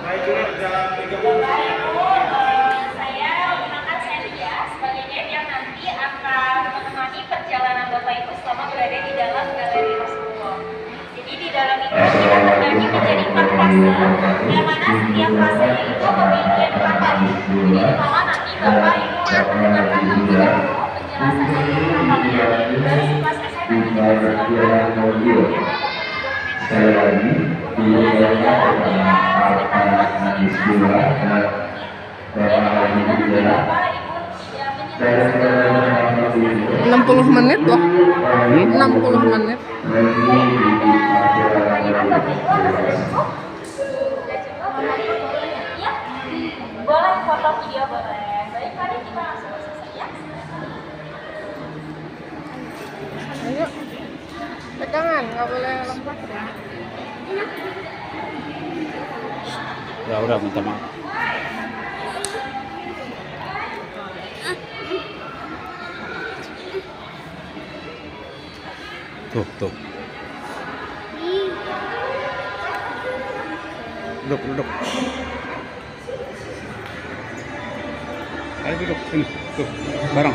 Bapak Ibu, saya menggunakan Selia sebagai guide yang nanti akan menemani perjalanan Bapak Ibu selama berada di dalam galeri Rasulullah. Jadi di dalam itu kita terbagi menjadi 4 fase, yang mana setiap fasenya itu memiliki etapan. Jadi di mana nanti Bapak Ibu akan mendengarkan terlebih dahulu penjelasan dari etapannya. Baru setelah selesai nanti dipersilakan untuk sekali lagi diingatkan dengan istilah dan juga 60 menit loh. 60 menit. Boleh foto video boleh. Baik, mari kita langsung selesai ya. Ayo. Pegangan, nggak boleh lompat. udah minta maaf. Tuh. Duduk. Ayo duduk sini. Tuh, bareng.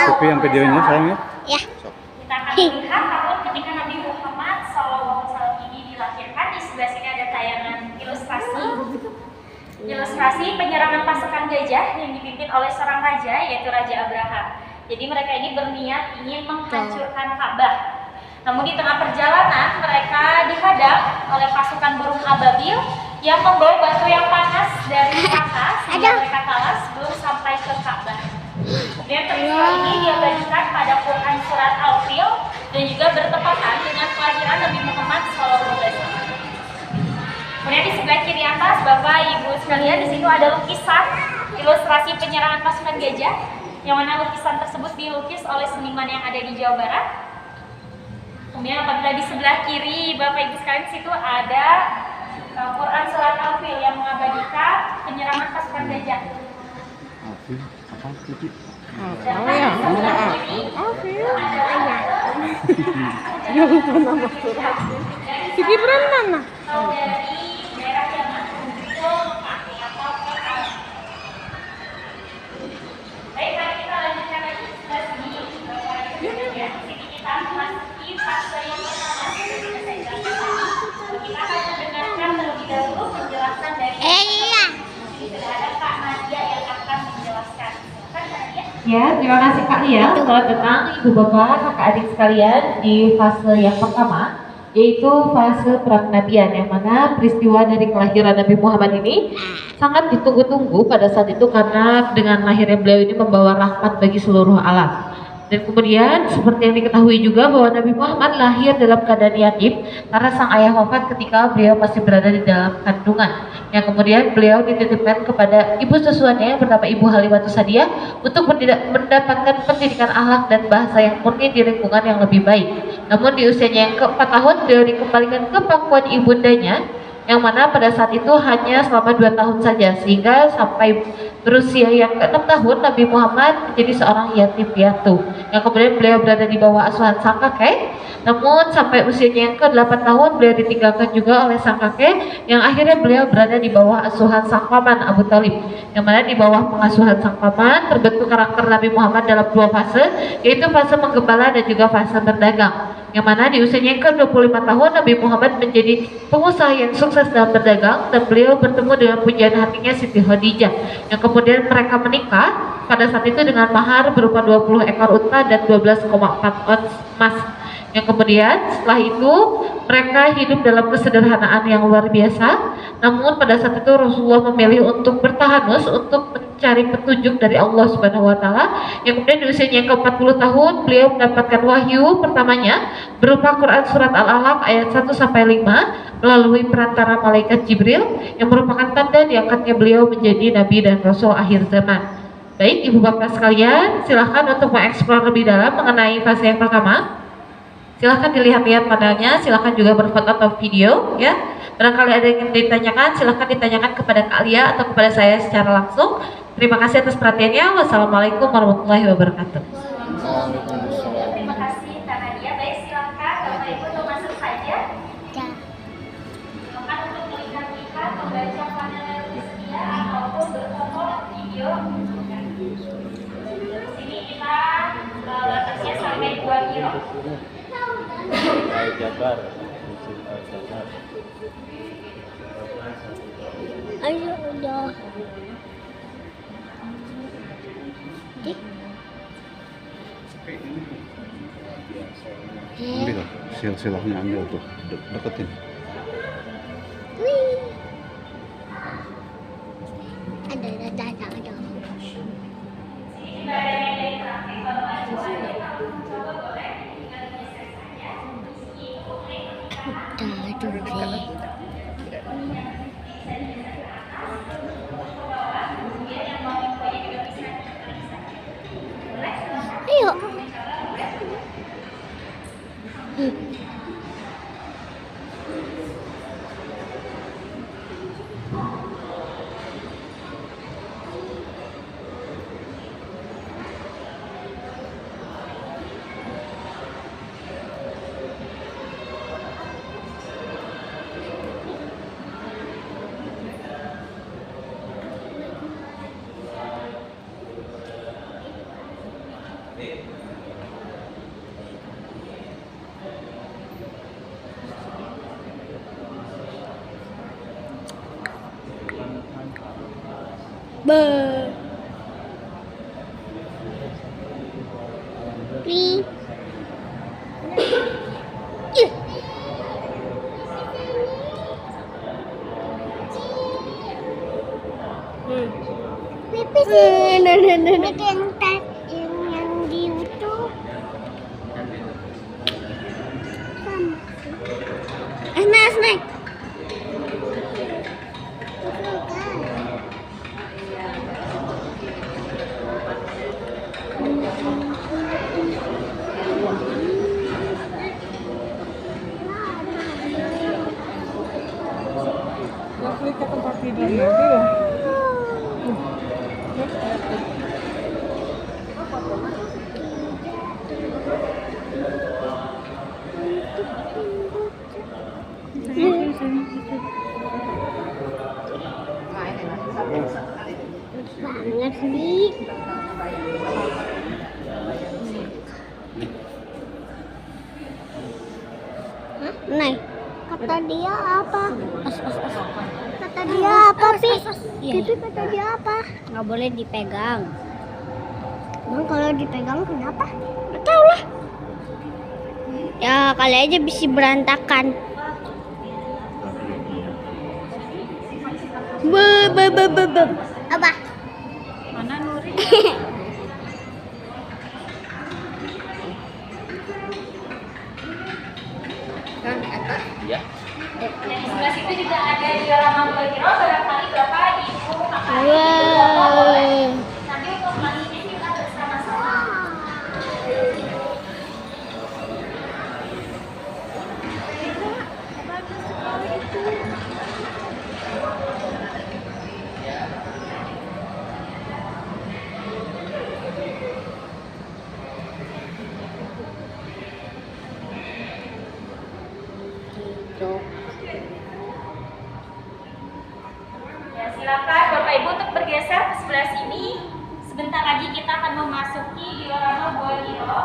Kopi yang videonya sayangnya. Ya. Kita akan melihat tahun ketika Nabi Muhammad SAW ini dilahirkan. Di sebelah sini ada tayangan ilustrasi penyerangan pasukan gajah yang dipimpin oleh seorang raja, yaitu Raja Abraha. Jadi mereka ini berniat ingin menghancurkan Ka'bah. Namun di tengah perjalanan mereka dihadang oleh pasukan burung ababil yang membawa batu yang panas dari atas sehingga mereka kalah sebelum sampai ke Ka'bah. Kemudian terjadi surat Al-Fil dan juga bertepatan dengan kelahiran Nabi Muhammad SAW. Kemudian di sebelah kiri atas, Bapak Ibu sekalian, di situ ada lukisan ilustrasi penyerangan pasukan gajah, yang mana lukisan tersebut dilukis oleh seniman yang ada di Jawa Barat. Kemudian apabila di sebelah kiri Bapak Ibu sekalian, di situ ada Quran surat Al-Fil yang mengabadikan penyerangan pasukan gajah. Alfil, apa itu? Oh ya, Alfil. Ya lupa nama suratnya. Si Gibran mana? Dari daerah yang atau baik, mari kita lanjutkan lagi sebelah sini. Di sini kita memasuki fase yang pertama. Kita akan mendengarkan terlebih dahulu penjelasan dari sudah ada Kak Nadia yang akan menjelaskan. Kan Nadia? Ya, terima kasih Kak Lia. Selamat datang Ibu Bapak, Kakak adik sekalian di fase yang pertama, yaitu fase peranabian, yang mana peristiwa dari kelahiran Nabi Muhammad ini sangat ditunggu-tunggu pada saat itu karena dengan lahirnya beliau ini membawa rahmat bagi seluruh alam. Dan kemudian seperti yang diketahui juga bahwa Nabi Muhammad lahir dalam keadaan yatim karena sang ayah wafat ketika beliau masih berada di dalam kandungan. Yang kemudian beliau dititipkan kepada ibu susuannya yang bernama Ibu Halimatus Sa'diyah untuk mendapatkan pendidikan akhlak dan bahasa yang murni di lingkungan yang lebih baik. Namun di usianya yang ke-4 tahun beliau dikembalikan ke pangkuan ibundanya, yang mana pada saat itu hanya selama 2 tahun saja, sehingga sampai berusia yang ke-6 tahun Nabi Muhammad menjadi seorang yatim piatu, yang kemudian beliau berada di bawah asuhan sang kakek. Namun sampai usianya yang ke-8 tahun beliau ditinggalkan juga oleh sang kakek, yang akhirnya beliau berada di bawah asuhan sang paman Abu Talib, yang mana di bawah pengasuhan sang paman terbentuk karakter Nabi Muhammad dalam 2 fase, yaitu fase menggembala dan juga fase berdagang. Yang mana di usianya yang ke-25 tahun Nabi Muhammad menjadi pengusaha yang sukses dalam berdagang, dan beliau bertemu dengan pujaan hatinya Siti Khadijah, yang kemudian mereka menikah pada saat itu dengan mahar berupa 20 ekor unta dan 12,4 ons emas. Yang kemudian setelah itu mereka hidup dalam kesederhanaan yang luar biasa. Namun pada saat itu Rasulullah memilih untuk bertahanus untuk mencari petunjuk dari Allah Subhanahu wa taala. Yang kemudian di usianya yang ke-40 tahun beliau mendapatkan wahyu pertamanya berupa Quran surat Al-Alaq ayat 1 sampai 5 melalui perantara malaikat Jibril, yang merupakan tanda diangkatnya beliau menjadi nabi dan rasul akhir zaman. Baik Ibu Bapak sekalian, silahkan untuk mengeksplor lebih dalam mengenai fase yang pertama. Silahkan dilihat-lihat panelnya, silahkan juga berfoto atau video ya. Barangkali ada yang ingin ditanyakan, silahkan ditanyakan kepada Kak Lia atau kepada saya secara langsung. Terima kasih atas perhatiannya. Wassalamualaikum warahmatullahi wabarakatuh. Terima kasih Kak Nadia. Baik, silakan Bapak Ibu untuk masuk saja. Silakan untuk melihat-lihat, membaca panel yang tersedia ataupun berfoto video. Di sini kita batasnya sampai 2 kilo. Jabar. Ayo udah. Ambil, silsilahnya ambil tuh, deketin. Wih. Ada. Ayo. Pi. Pipis yang di YouTube. dia apa? Kata dia apa, Pi? Pipi kata dia apa? Nggak boleh dipegang. Emang kalau dipegang kenapa? Nggak tahu lah. Ya kali aja bisa berantakan. Apa? Mana Nuri? Dan di sebelah situ juga ada diorama Bola Hero. Barangkali Bapak, Ibu, Kakak, Adik, Ibu, Bapak boleh. Nanti untuk selanjutnya kita bersama-sama. Ya, silakan Bapak Ibu untuk bergeser ke sebelah sini. Sebentar lagi kita akan memasuki diorama Bola Hero.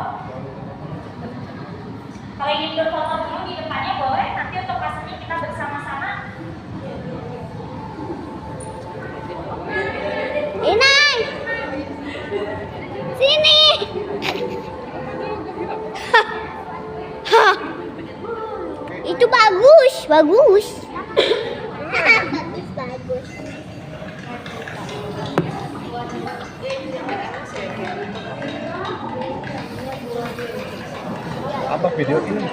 Kalau ingin berfoto dulu di depannya boleh, nanti untuk pastinya kita bersama-sama. Inai, sini. Itu bagus, bagus. Bagus. Apa video ini?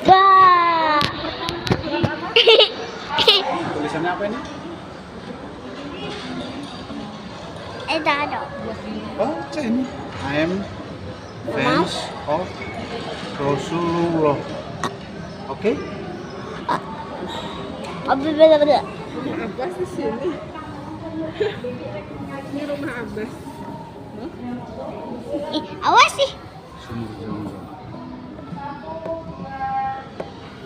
Wah. Tulisannya apa ini? Ada. Oh, baca ini. I am fans of Rasulullah. Oke? Bener. Abbas di sini. Ini rumah Abbas. Ih, awas sih. Sumur.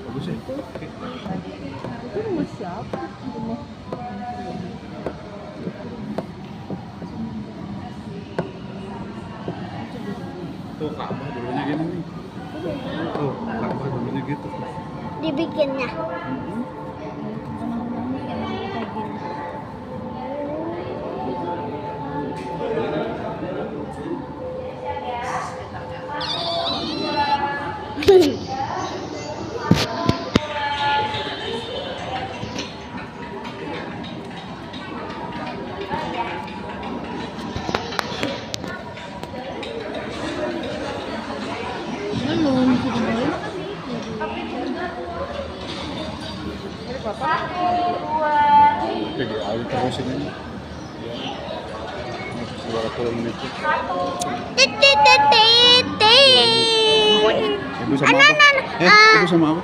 Bagus ya? Oke. Itu rumah siapa? Rumah Tuh Ka'bah dulunya gini nih. Tuh Ka'bah dulunya gitu. Dibikinnya. Jadi air terus ini. Suara turun itu. Ibu sama apa? Ibu sama apa?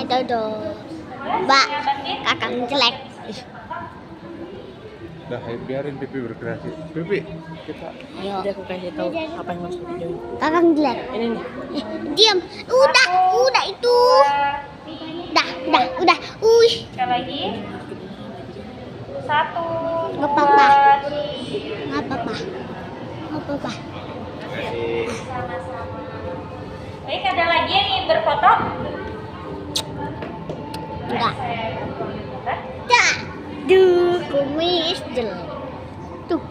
Aduh. Mbak, kakak jelek. Udah, ayo biarin Pipi berkreasi. Pipi, kita Ayo. Jadi aku kasih tahu apa yang masuk video ini. Kakak jelek. Ini nih. Diam. Udah itu. Udah. Sekali lagi. 1, 2, Nggak apa-apa. 3. Nggak apa-apa. Sama-sama. Baik, ada lagi yang ingin berfoto? Enggak. Saya Dah. Kumis jelek. Tuk.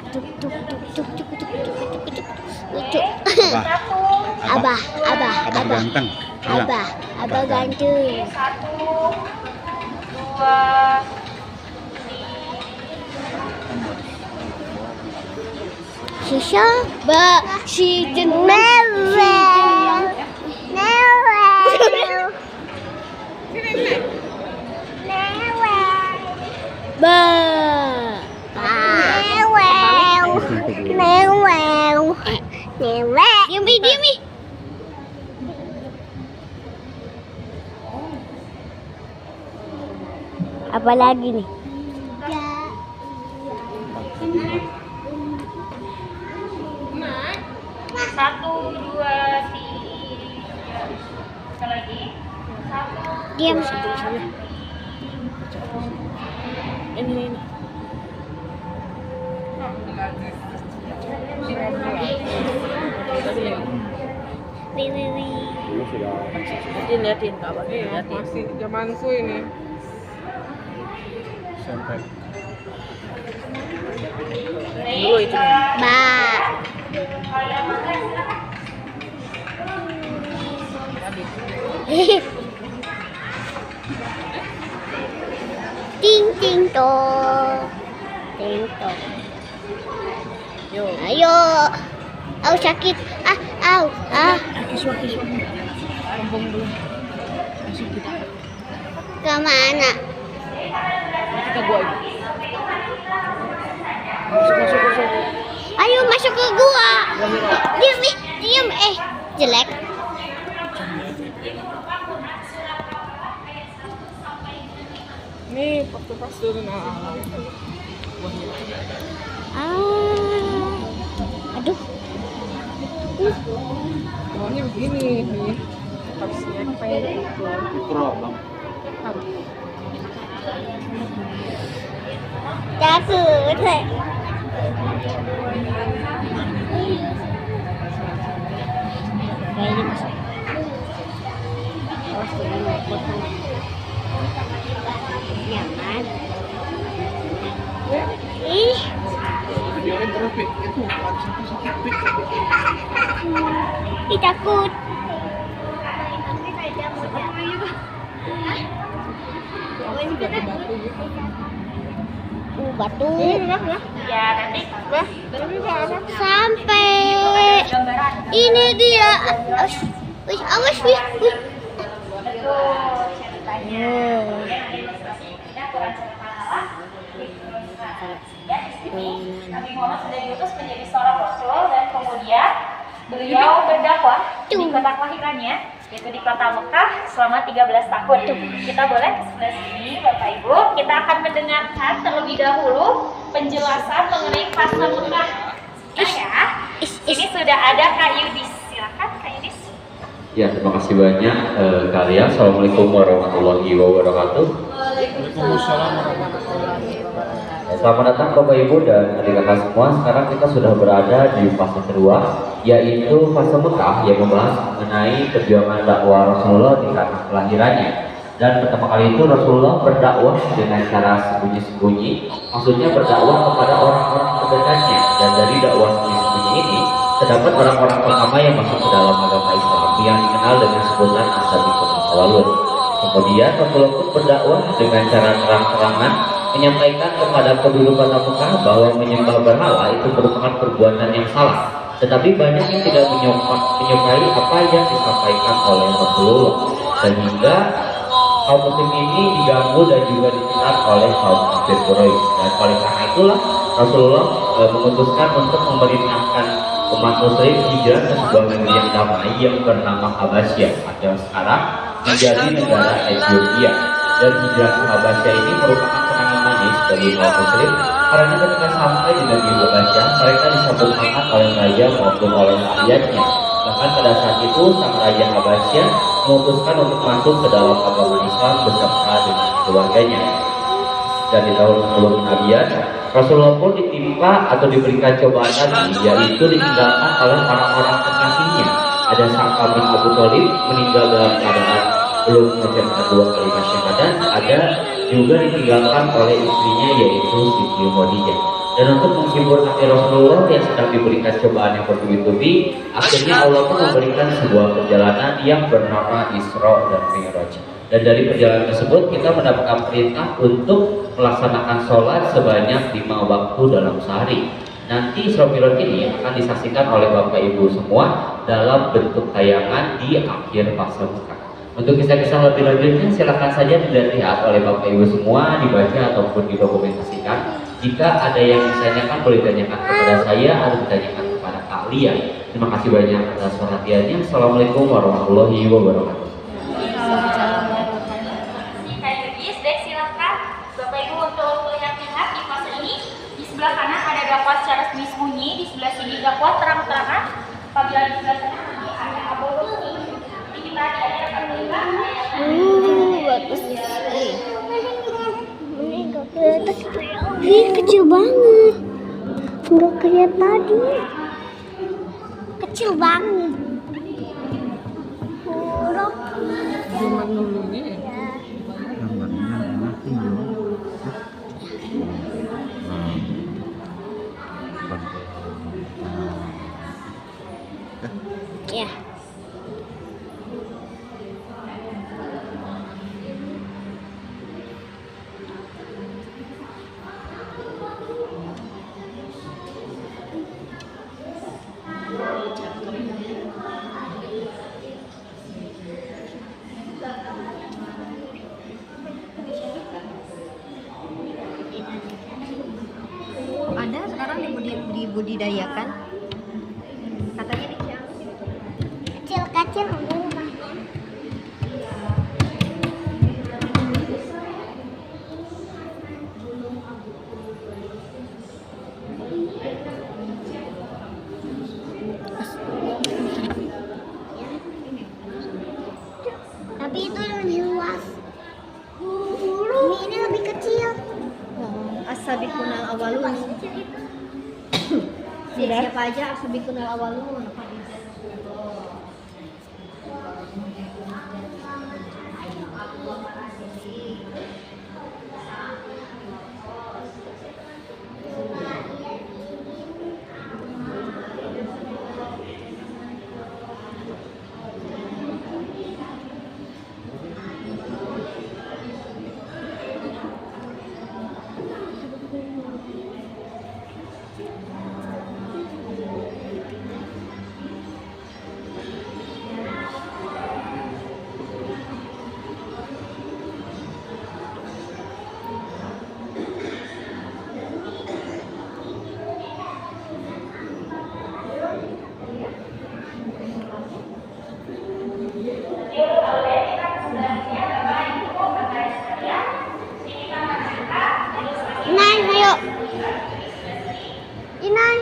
Lucu. Abah. Abah. Abah ganteng. Bilang. Abah ganteng. 1, 2, Sisa si jeneng Diami. Apa lagi nih? Satu, dua, tiga. Sekali lagi. 1, Diam. Ini. Wih. sudah Liatin Kak, Iya, liatin. masih zamanku ini. SMP. Dulu itu. Ba. Ting ting tong. Ting tong. Yo. Ayo. Au sakit. Au. Kemana? Kita gua. Ayo masuk ke gua. Diam, diam. Jelek. Nih, waktu pas turun Aduh. Bawahnya begini nih. Harusnya kayak gitu. Mikro, Bang. Takut. Nyaman. Ih, Videoin terus, Pi. Itu ada sakit-sakit, Pi. takut. Batu. Ya, nanti Bah, tapi apa? Sampai gambaran. ini dia. Awas, wih. Betul ceritanya. Ini aturan cerita Allah. Nabi Muhammad sudah diutus menjadi seorang rasul dan kemudian beliau berdakwah di kota kelahirannya, yaitu di kota Mekah selama 13 tahun. Kita boleh ke sebelah sini, Bapak Ibu. Kita akan mendengarkan terlebih dahulu penjelasan mengenai fase Mekah. Ya, ini sudah ada Kak Yudis. Silakan Kak Yudis. Ya, terima kasih banyak kalian. Assalamualaikum warahmatullahi wabarakatuh. Waalaikumsalam warahmatullahi wabarakatuh. Selamat datang Bapak Ibu dan adik kakak semua. Sekarang kita sudah berada di fase kedua, yaitu fase Mekah yang membahas mengenai perjuangan dakwah Rasulullah di tanah kelahirannya. Dan pertama kali itu Rasulullah berdakwah dengan cara sembunyi-sembunyi, maksudnya berdakwah kepada orang-orang terdekatnya. Dan dari dakwah sembunyi-sembunyi ini terdapat orang-orang pertama yang masuk ke dalam agama Islam yang dikenal dengan sebutan As-Sabiqun Awwalun. Kemudian Rasulullah pun berdakwah dengan cara terang-terangan menyampaikan kepada penduduk kota Mekah bahwa menyembah berhala itu merupakan perbuatan yang salah. Tetapi banyak yang tidak menyukai apa yang disampaikan oleh Rasulullah, sehingga kaum muslim ini diganggu dan juga ditekan oleh kaum kafir Quraisy. Dan oleh karena itulah Rasulullah memutuskan untuk memerintahkan umat muslim hijrah ke sebuah negeri yang damai yang bernama Habasyah atau sekarang menjadi negara Ethiopia. Dan hijrah ke Habasyah ini merupakan kenangan manis bagi kaum muslim karena ketika sampai di negeri Habasyah mereka disambut hangat oleh raja maupun oleh rakyatnya. Bahkan pada saat itu sang raja Habasyah memutuskan untuk masuk ke dalam agama Islam beserta dengan keluarganya. Dan di tahun sebelum kenabian, Rasulullah pun ditimpa atau diberikan cobaan lagi, yaitu ditinggalkan oleh orang-orang kekasihnya. Ada Sa'ad bin Abu Thalib meninggal dalam keadaan belum mengucapkan 2 kalimat syahadat. Ada juga ditinggalkan oleh istrinya, yaitu Siti Khadijah. Dan untuk menghibur hati Rasulullah yang sedang diberikan cobaan yang bertubi-tubi, akhirnya Allah pun memberikan sebuah perjalanan yang bernama Isra dan Mi'raj. Dan dari perjalanan tersebut kita mendapatkan perintah untuk melaksanakan sholat sebanyak 5 waktu dalam sehari. Nanti Isra Mi'raj ini akan disaksikan oleh Bapak Ibu semua dalam bentuk tayangan di akhir fase Mekah. Untuk kisah-kisah lebih lanjutnya silakan saja dilihat oleh Bapak Ibu semua, dibaca ataupun didokumentasikan. Jika ada yang ditanyakan boleh ditanyakan kepada saya atau ditanyakan kepada Kak Lia. Terima kasih banyak atas perhatiannya. Assalamualaikum warahmatullahi wabarakatuh. Kak Yudis, dan silakan Bapak Ibu untuk melihat-lihat di fase ini. Di sebelah kanan ada dakwah secara sembunyi, di sebelah sini dakwah terang-terangan. Apabila di sebelah sana nanti ada abul ini. Jadi kita diajarkan melihat Bagus. Ih, kecil banget. Nggak kayak tadi. Kecil banget. Zaman dulunya ya. Gambarnya enak sih ya. Ya. Ada sekarang dibudidayakan. Katanya di Kecil-kecil rumahnya. Tapi itu lebih luas. Ini lebih kecil. As-sabiqunal awwalun. Siapa aja as-sabiqunal awwalun. Inai, ayo. Inai.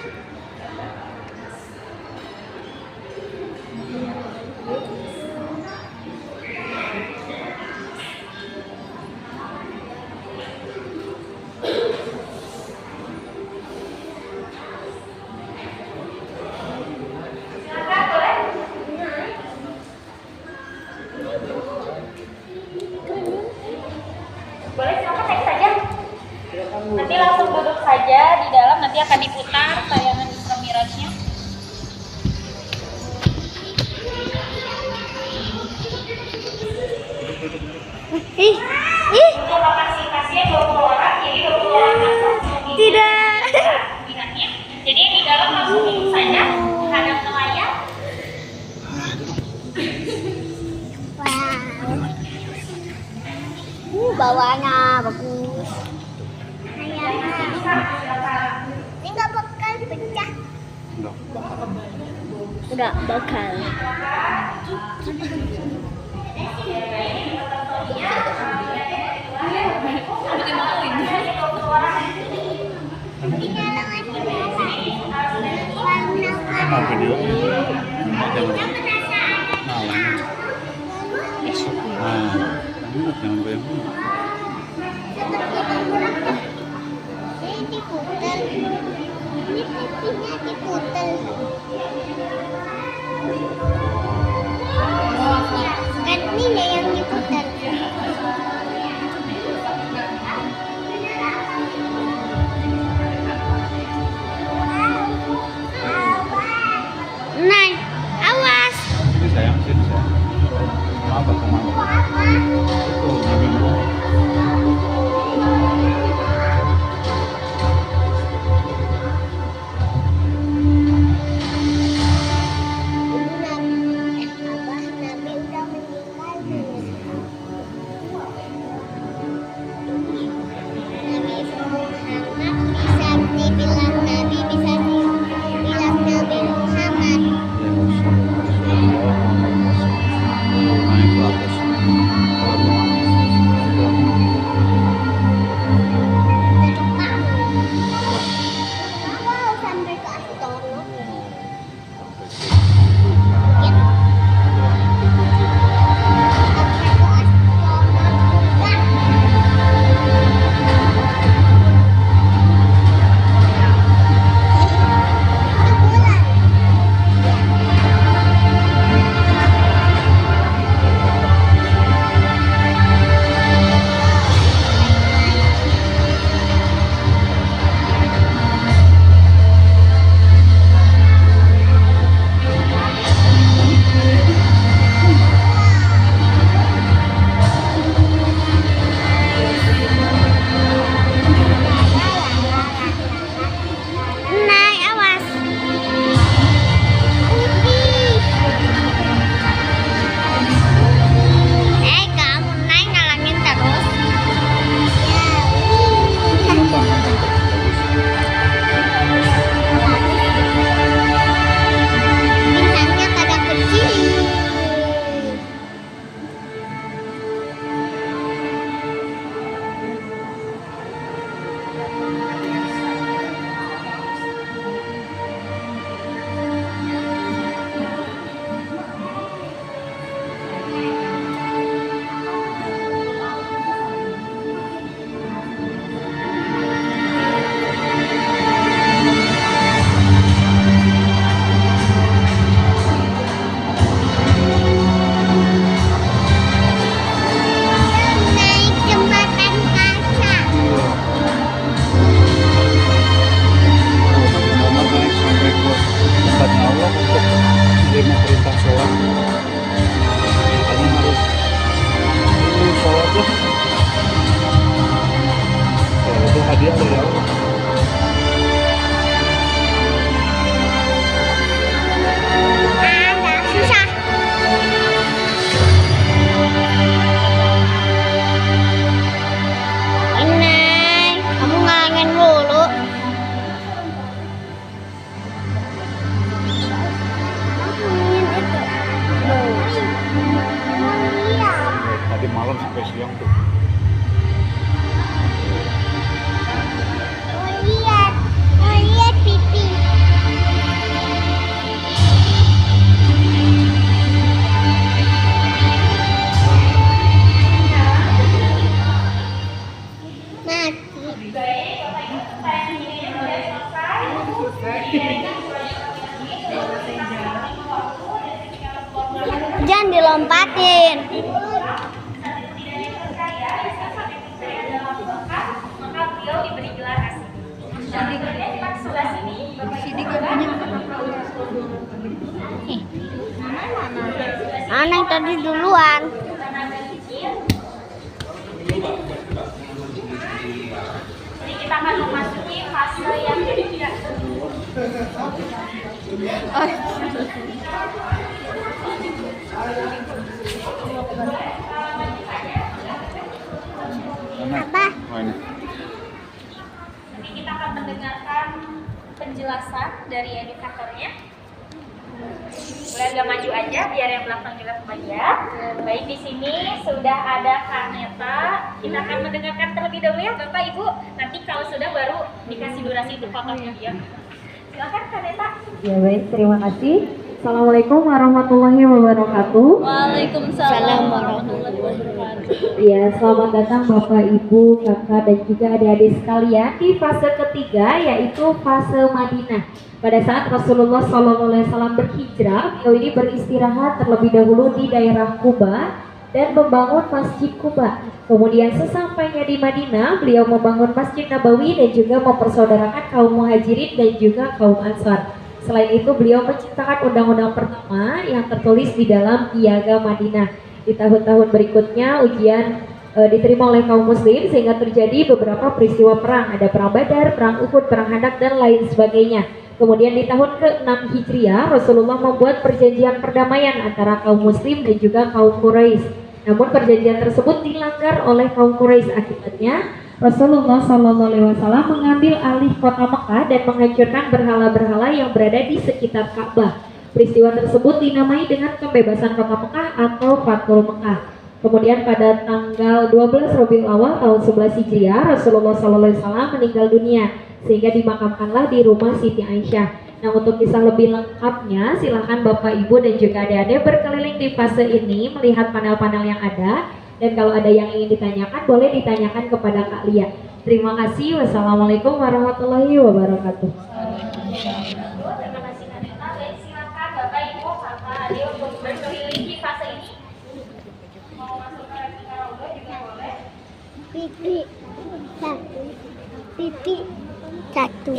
Boleh silakan naik saja. Nanti langsung duduk saja di dalam, nanti akan diputar tayangan Isra Mirajnya. Ih. Untuk kapasitasnya 20 orang, jadi 20 orang masuk. Tidak. Ingatnya. Jadi di dalam langsung duduk saja, hadap ke layar. Wow. Bawahnya bagus. Ini nggak bakal pecah. Nggak bakal. Nah, video jangan jangan bayang. Ini diputer. Ini pipinya diputer. Kan ini yang diputer. Nah, awas. Sini sayang, sini sayang. Apa kemana? Itu Nabi Muhammad. lompatin. Maka beliau diberi gelar asli. Dan kemudian di sebelah sini, Bapak Ibu Mana yang tadi duluan? Jadi kita akan memasuki fase yang ketiga. Apa? Oh, ini. Nanti kita akan mendengarkan penjelasan dari edukatornya. Boleh agak maju aja biar yang belakang juga kebagian. Baik, di sini sudah ada Kak Neta. Kita akan mendengarkan terlebih dahulu ya Bapak Ibu. Nanti kalau sudah baru dikasih durasi untuk foto video. Silakan Kak Neta. Ya baik, terima kasih. Assalamualaikum warahmatullahi wabarakatuh. Waalaikumsalam warahmatullahi wabarakatuh. Ya, selamat datang Bapak, Ibu, Kakak, dan juga adik-adik sekalian di fase ketiga, yaitu fase Madinah. Pada saat Rasulullah SAW berhijrah, beliau ini beristirahat terlebih dahulu di daerah Kuba dan membangun Masjid Kuba. Kemudian sesampainya di Madinah, beliau membangun Masjid Nabawi dan juga mempersaudarakan kaum Muhajirin dan juga kaum Ansar. Selain itu, beliau menciptakan undang-undang pertama yang tertulis di dalam Piagam Madinah. Di tahun-tahun berikutnya, ujian diterima oleh kaum muslim sehingga terjadi beberapa peristiwa perang. Ada perang Badar, perang Uhud, perang Khandaq, dan lain sebagainya. Kemudian di tahun ke-6 Hijriah, Rasulullah membuat perjanjian perdamaian antara kaum muslim dan juga kaum Quraisy. Namun perjanjian tersebut dilanggar oleh kaum Quraisy. Akibatnya Rasulullah SAW mengambil alih kota Mekah dan menghancurkan berhala-berhala yang berada di sekitar Ka'bah. Peristiwa tersebut dinamai dengan pembebasan kota Mekah atau Fathul Mekah. Kemudian pada tanggal 12 Rabiul Awal tahun 11 Hijriah, Rasulullah SAW meninggal dunia sehingga dimakamkanlah di rumah Siti Aisyah. Nah, untuk kisah lebih lengkapnya, silahkan Bapak, Ibu, dan juga adik-adik berkeliling di fase ini melihat panel-panel yang ada. Dan kalau ada yang ingin ditanyakan, boleh ditanyakan kepada Kak Lia. Terima kasih. Wassalamualaikum warahmatullahi wabarakatuh. Terima kasih Kak Neta. Baik, silakan Bapak Ibu Kakak Adik untuk berkeliling di fase ini. Mau masuk ke Raroga juga boleh. Pipi satu. Pipi satu.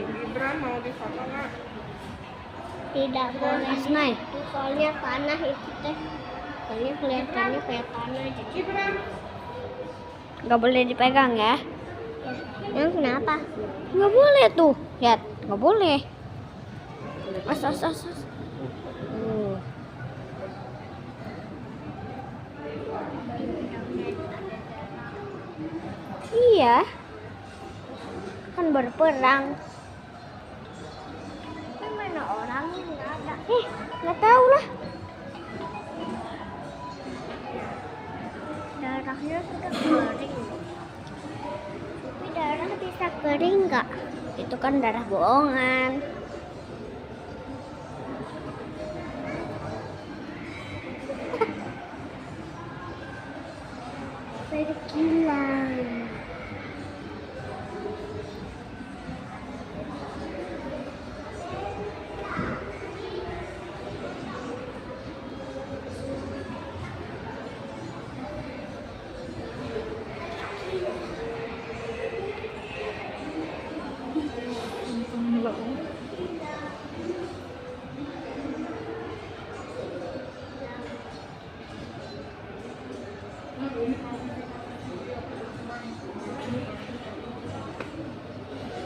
Gibran mau difoto nggak? Tidak boleh naik. Soalnya tanah itu teh. Soalnya kelihatannya kayak tanah jadi. Nggak boleh dipegang ya? Yang kenapa? Nggak boleh tuh. Lihat, nggak boleh. As. Iya. Kan berperang. Tapi mana orangnya nggak ada. Nggak tahu lah. Darahnya sudah kering. Tapi darah bisa kering nggak? Itu kan darah bohongan. Berkilau.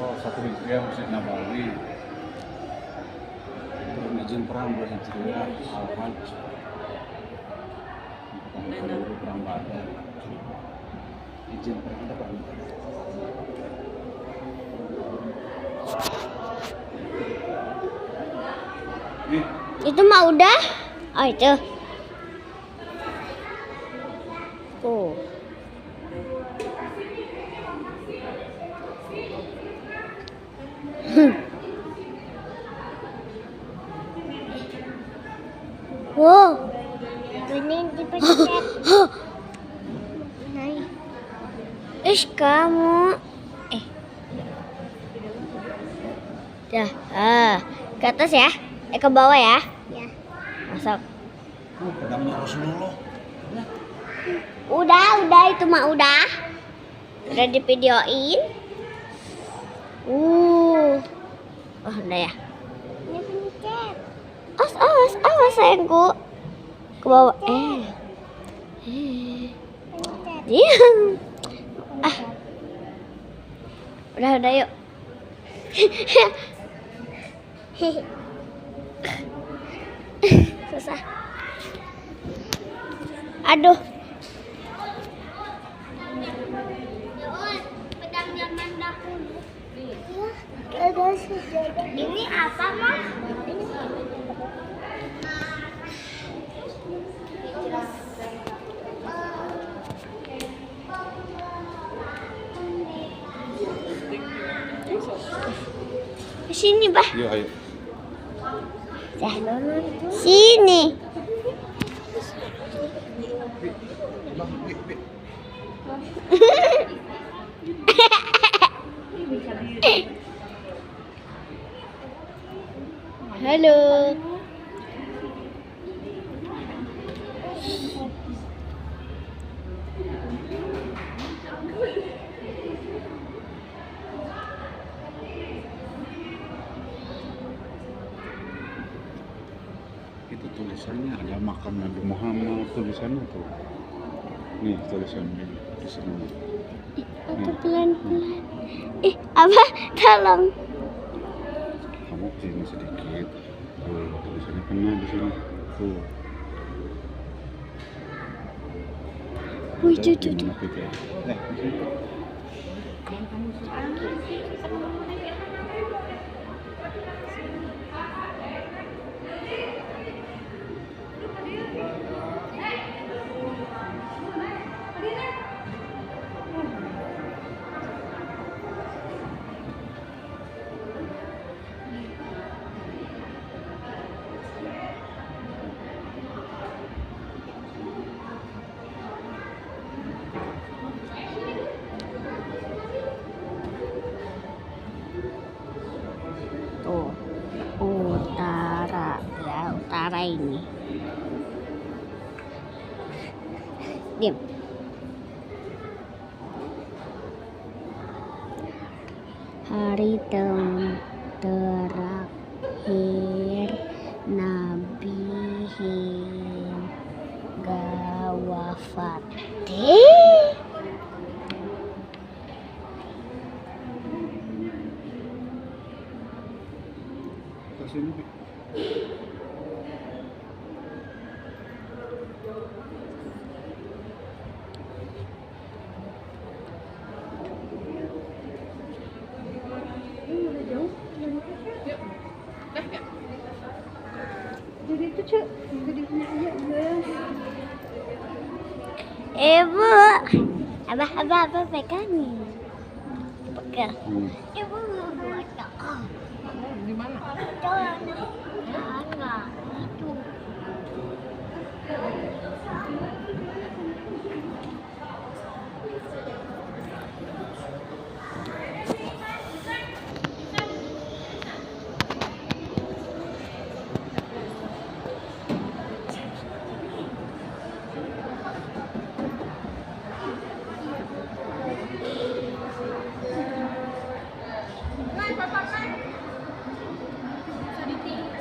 Oh, satu Hijriah Masjid Nabawi. Turun izin perang 2 Hijriah Al-Hajj. Dulu perang Badar. Izin perang ada perang Badar. Nih, Itu mah udah? Oh itu. Tuh. Terus kamu dah, ke atas ya? Ke bawah ya? Ya. Masuk. Pedangnya Rasulullah. Udah itu mah udah. Udah di videoin. Oh, udah ya. Ini pencet. Awas sayangku. Ke bawah. Diam. Udah yuk. Susah. Aduh. Pedang zaman dahulu. Ini apa, Mah? Sini, Bah. Yuk, ayo. Sini. Halo. Itu tulisannya ada makam Nabi Muhammad tulisannya tuh. Nih tulisannya di sini. Apa pelan-pelan? Apa? Tolong. Kamu sini sedikit. Tuh tulisannya kena di sini. Tuh. Wih, Ada cucu. di mana kita? Di sini. Tuh, utara ya, utara ini. Diam. Hari terakhir Nabi hingga wafat. Ke sini. Ibu, abah pegangin. Pegang. Ibu baca. Di mana? Jangan. Itu.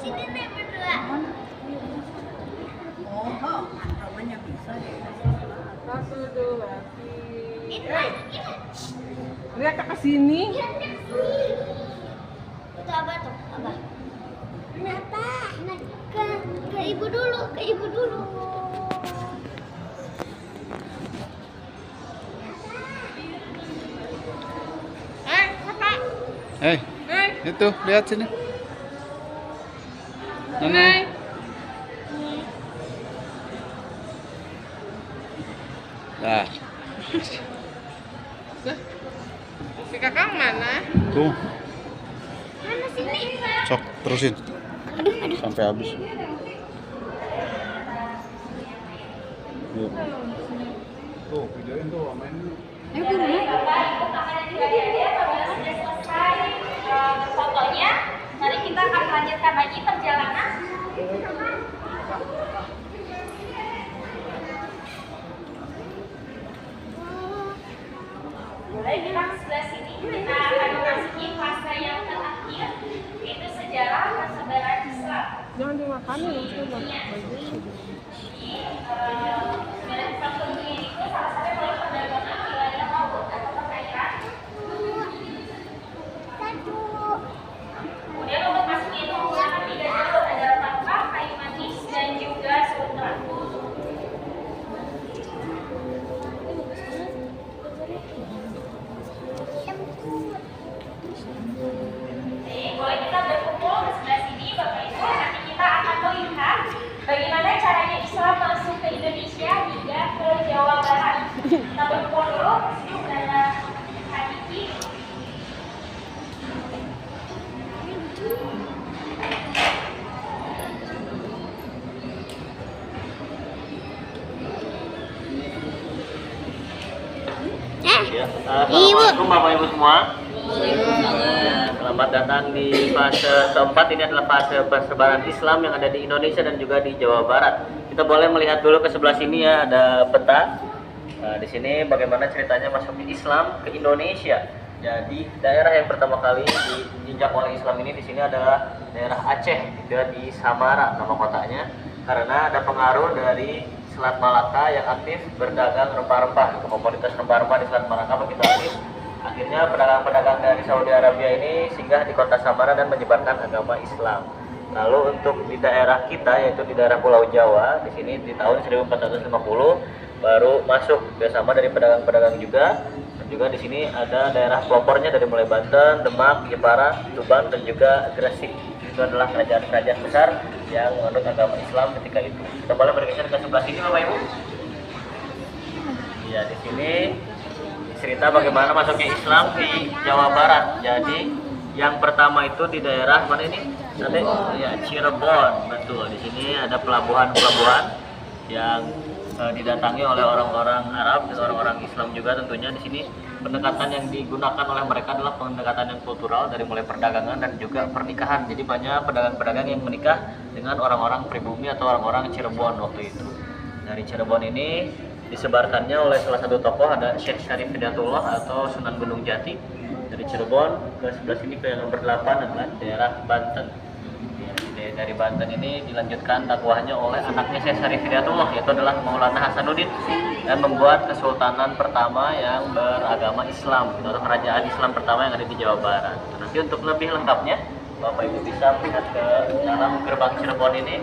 Sini nih berdua. Satu, dua, tiga. Ini. Lihat ke sini. Itu abah tuh, abah. Kenapa? Ke ibu dulu, ke ibu dulu. Kakak. Itu lihat sini. Hai. Nah, Si kakak mana? tuh. Mana sini? Sok terusin sampai habis. Yuk. Tuh, videoin tuh, main. Baik, Bapak Ibu, Kakak dan juga adik-adik, apabila sudah selesai berfotonya, mari kita akan lanjutkan lagi perjalanan. Boleh kita ke sebelah sini, kita akan memasuki fase yang terakhir, yaitu sejarah persebaran Islam. Jangan dimakanin loh, coba. Persebaran Islam tentunya itu salah satu melalui perdagangan wilayah laut atau perairan. Kemudian untuk masuknya itu menggunakan 3 jalur, ada Rempah, Kayu Manis, dan juga Sutra. Boleh kita berkumpul ke sebelah sini Bapak Ibu. Nanti kita akan melihat bagaimana caranya Islam masuk ke Indonesia hingga ke Jawa Barat. Kita berkumpul dulu. Di sini ada Hadiki. Ya, Assalamualaikum Bapak Ibu semua. Selamat datang di fase keempat. Ini adalah fase persebaran Islam yang ada di Indonesia dan juga di Jawa Barat. Kita boleh melihat dulu ke sebelah sini ya, ada peta. Nah, di sini bagaimana ceritanya masuknya Islam ke Indonesia. Jadi daerah yang pertama kali diinjak oleh Islam ini di sini adalah daerah Aceh, juga di Samara nama kotanya, karena ada pengaruh dari Selat Malaka yang aktif berdagang rempah-rempah. Komunitas rempah-rempah di Selat Malaka begitu aktif. Akhirnya pedagang-pedagang dari Saudi Arabia ini singgah di kota Samara dan menyebarkan agama Islam. Lalu untuk di daerah kita, yaitu di daerah Pulau Jawa, di sini di tahun 1450 baru masuk bersama dari pedagang-pedagang juga. Dan juga di sini ada daerah pelopornya dari mulai Banten, Demak, Jepara, Tuban, dan juga Gresik. Itu adalah kerajaan-kerajaan besar yang menganut agama Islam ketika itu. Kita boleh bergeser ke sebelah sini Bapak Ibu. Ya, di sini cerita bagaimana masuknya Islam di Jawa Barat. Jadi yang pertama itu di daerah mana ini? Nanti ya Cirebon, betul. Di sini ada pelabuhan-pelabuhan yang didatangi oleh orang-orang Arab dan orang-orang Islam juga tentunya. Di sini pendekatan yang digunakan oleh mereka adalah pendekatan yang kultural dari mulai perdagangan dan juga pernikahan. Jadi banyak pedagang-pedagang yang menikah dengan orang-orang pribumi atau orang-orang Cirebon waktu itu. Dari Cirebon ini disebarkannya oleh salah satu tokoh, ada Syekh Syarif Hidayatullah atau Sunan Gunung Jati. Dari Cirebon ke sebelah sini ke yang nomor 8 adalah daerah Banten. Dari Banten ini dilanjutkan dakwahnya oleh anaknya Syekh Syarif Hidayatullah, yaitu adalah Maulana Hasanuddin, dan membuat kesultanan pertama yang beragama Islam atau kerajaan Islam pertama yang ada di Jawa Barat. Nanti untuk lebih lengkapnya Bapak Ibu bisa melihat ke dalam gerbang Cirebon ini.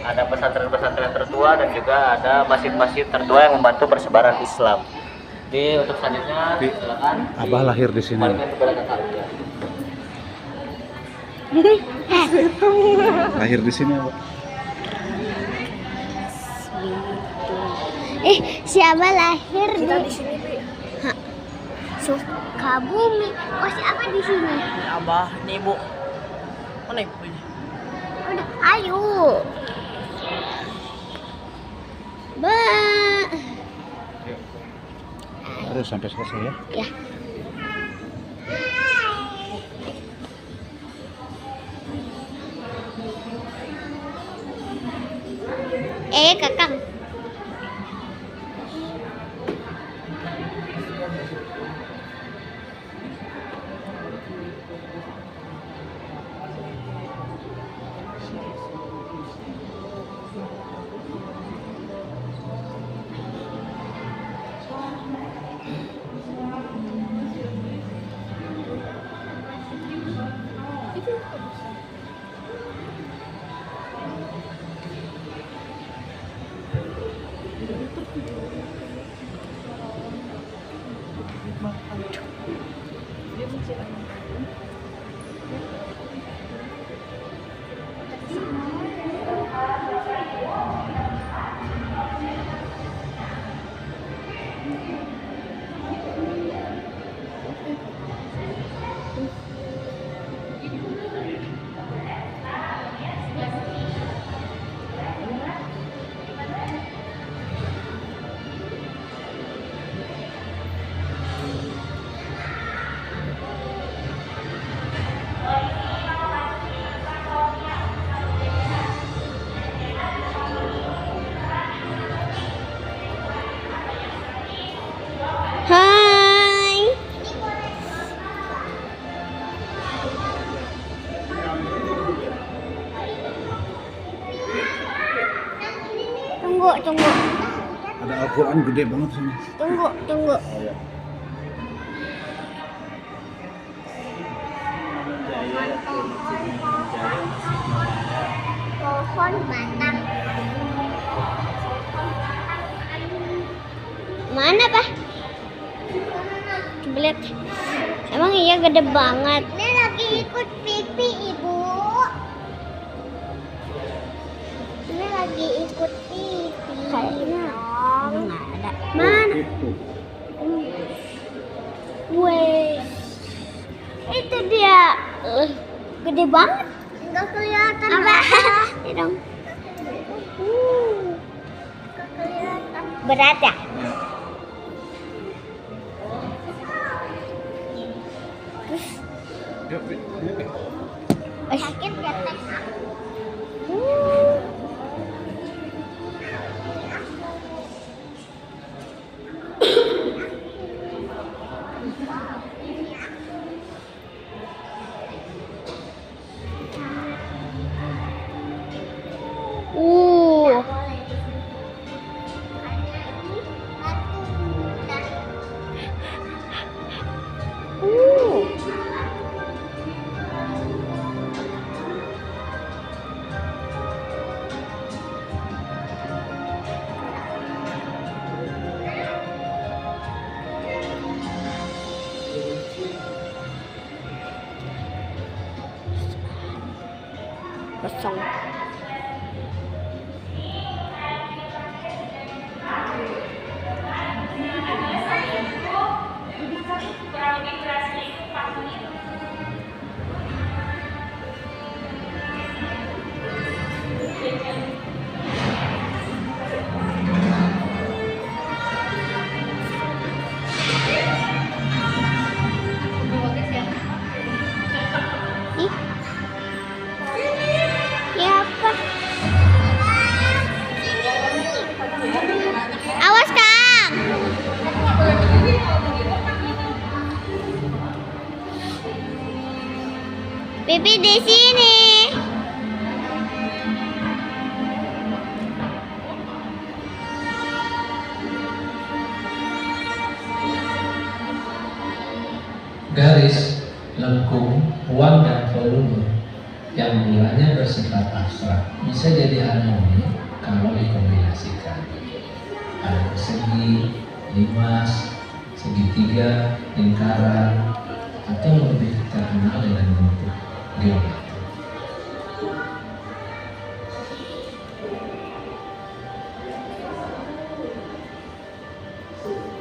Ada pesantren-pesantren tertua dan juga ada masjid-masjid tertua yang membantu persebaran Islam. Jadi untuk selanjutnya silakan. Abah lahir di sini. Lahir di sini Abah. Siapa lahir di sini? Sukabumi. Oh, siapa di sini? Abah, ini ibu. Mana ibu ini? Udah, ayo. Terus sampai selesai ya. Ya. Kakang. Al-Quran gede banget sini. Tunggu. Pohon batang. Mana, Pak? Coba lihat. Emang iya gede banget. Ini lagi ikut pipi, Ibu. Ini lagi ikut pipi. Kayaknya nggak ada. Mana? Weh. Itu dia. Gede banget. Enggak kelihatan. Apa? Ya dong. Enggak kelihatan. Berat ya? Sakit ya, Teh? Kosong. Kurang lebih durasinya itu 4 menit. Siapa? Awas, Kang. Pipi di sini. Garis, lengkung, uang, dan volume yang mulanya bersifat abstrak bisa jadi harmoni kalau dikombinasikan. Ada persegi, limas, segitiga, lingkaran, atau lebih terkenal dengan bentuk geometri.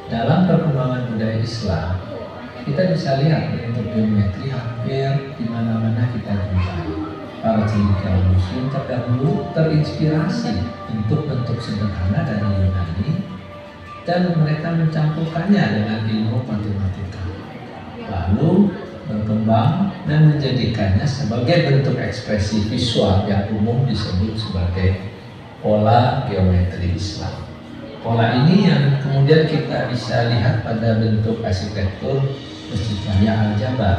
Dalam perkembangan budaya Islam, kita bisa lihat bentuk geometri hampir di mana-mana kita jumpai. Para cendekiawan Muslim terdahulu terinspirasi bentuk-bentuk sederhana dari Yunani dan mereka mencampurkannya dengan ilmu matematika. Lalu berkembang dan menjadikannya sebagai bentuk ekspresi visual yang umum disebut sebagai pola geometri Islam. Pola ini yang kemudian kita bisa lihat pada bentuk arsitektur Masjid Raya Al-Jabar.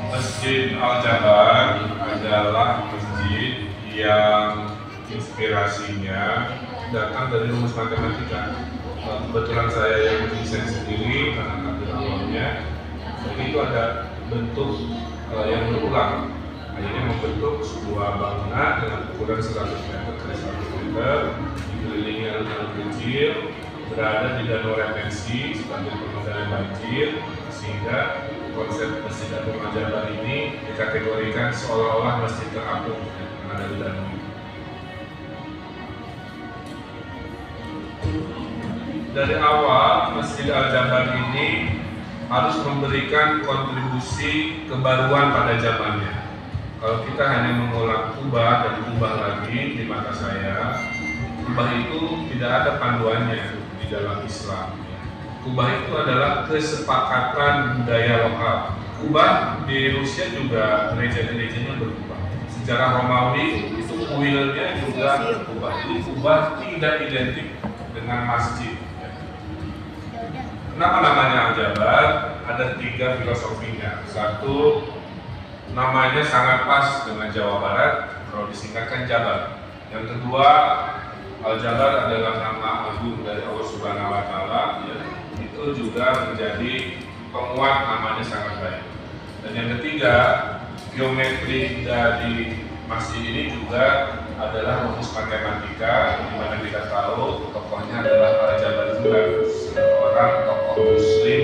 Masjid Al-Jabar adalah masjid yang inspirasinya datang dari rumus matematika. Kebetulan saya yang desain sendiri karena ambil awalnya, jadi itu ada bentuk yang berulang. Akhirnya membentuk sebuah bangunan dengan ukuran 100 meter kali 100 meter, dikelilingi alun-alun kecil, berada di danau retensi sebagai pengendali banjir, sehingga konsep Masjid Agung Al-Jabar ini dikategorikan seolah-olah masjid terapung yang ada di danau. Dari awal, Masjid Al-Jabar ini harus memberikan kontribusi kebaruan pada zamannya. Kalau kita hanya mengulang kubah dan kubah lagi di mata saya, kubah itu tidak ada panduannya di dalam Islam. Kubah itu adalah kesepakatan budaya lokal. Kubah di Rusia juga gereja-gerejanya berubah. Sejarah Romawi itu kuilnya juga berubah. Jadi kubah tidak identik dengan masjid. Kenapa namanya Al-Jabar? ada 3 filosofinya. Satu, namanya sangat pas dengan Jawa Barat, kalau disingkatkan Jabar. Yang kedua, Al-Jabar adalah nama agung dari Allah Subhanahu wa Ta'ala, ya. Itu juga menjadi penguat namanya sangat baik. Dan yang ketiga, geometri dari masjid ini juga adalah rumus matematika, di mana kita tahu tokohnya adalah Al-Jabar juga, seorang tokoh Muslim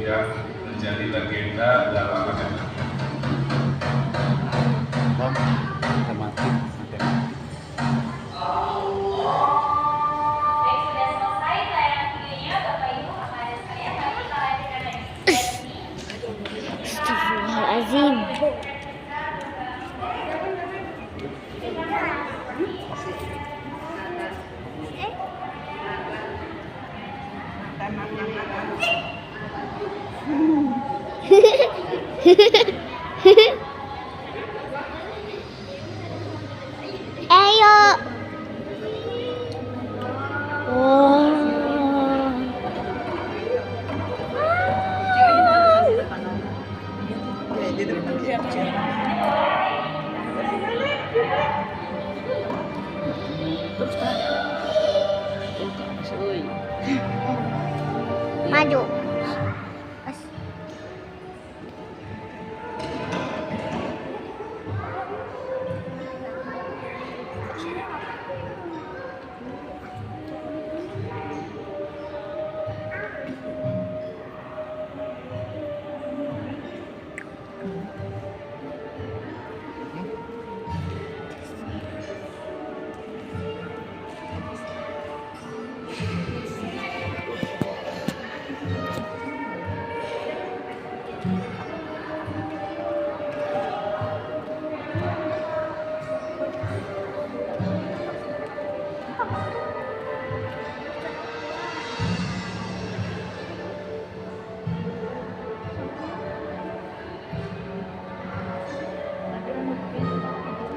yang menjadi legenda dalam matematika. Matematik. Baik, sudah selesai tayangan videonya, Bapak Ibu, kakak sekalian. Mari kita lanjutkan lagi. Astagfirullahaladzim. Ayo. Oh. Maju.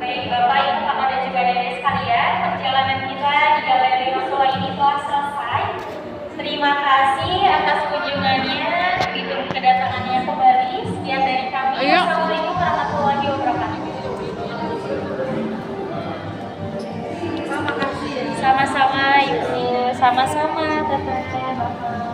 Baik, Bapak, Ibu, kakak dan juga adik sekalian, perjalanan kita di Galeri Rasulullah ini telah selesai. Terima kasih atas kunjungannya, ditunggu kedatangannya kembali. Sekian dari kami. Assalamualaikum warahmatullahi wabarakatuh. Sama-sama, Ibu. Sama-sama, Bapak.